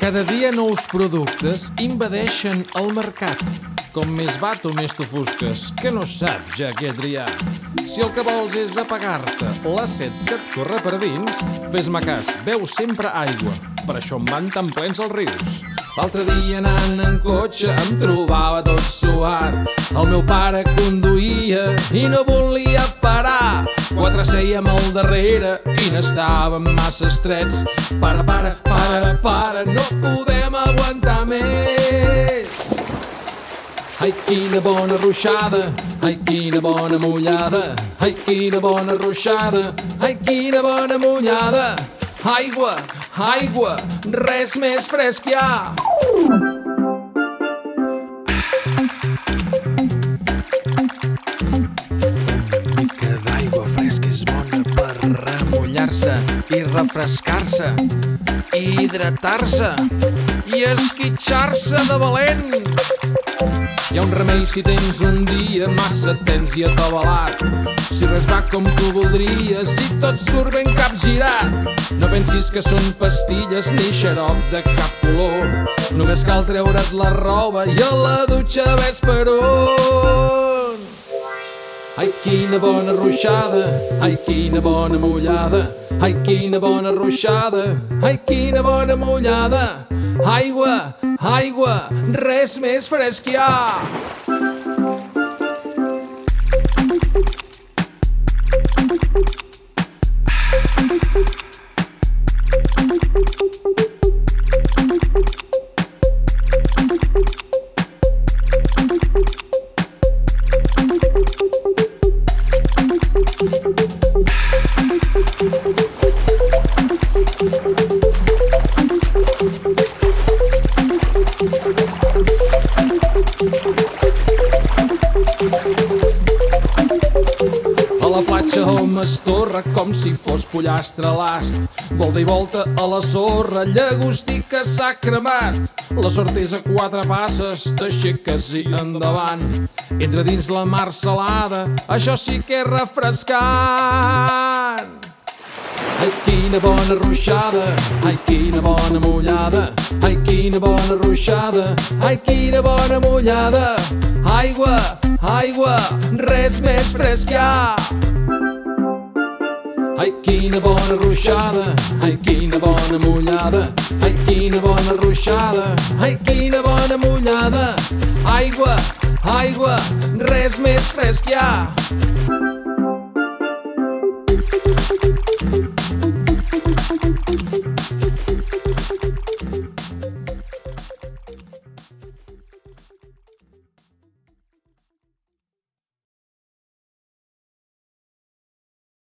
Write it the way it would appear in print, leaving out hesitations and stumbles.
Cada dia nous productes invadeixen el mercat. Com més bato, més t'ofusques, que no saps ja què triar. Si el que vols és apagar-te la set que et corre per dins, fes-me cas, beu sempre aigua, per això em van tan plens els rius. L'altre dia anant en cotxe em trobava tot suat. El meu pare conduïa i no volia parar. Quatre sèiem al darrere i n'estàvem massa estrets. Para, no podem aguantar més. Ai, quina bona ruixada, ai, quina bona mullada, ai, quina bona ruixada, ai, quina bona mullada. Aigua, aigua, res més fresc hi ha. Una mica d'aigua fresca és bona per remullar-se i refrescar-se, i hidratar-se i esquitxar-se de valent. Hi ha un remei si tens un dia massa tens i atabalat. Si res va com tu voldries i tot surt ben capgirat. No pensis que són pastilles ni xarop de cap color. Només cal treure't la roba i a la dutxa ves per on. Ai, quina bona ruixada, ai, quina bona mullada, ai, quina bona ruixada, ai, quina bona mullada. Aigua, aigua, res més fresc hi ha. A la platja hom es torra com si fos pollastre a l'ast. Volta i volta a la sorra, llagostí que s'ha cremat. La sort és a quatre passes, t'aixeques i endavant. Entra dins la mar salada, això sí que és refrescant. Ai, quina bona ruixada, ai, quina bona mullada, ai, quina bona ruixada, ai, quina bona mullada. Aigua, aigua, res més fresc hi ha. Ai, quina bona ruixada, ai, quina bona mullada, ai, quina bona ruixada, ai, quina bona mullada. Aigua, aigua, res més fresc hi ha.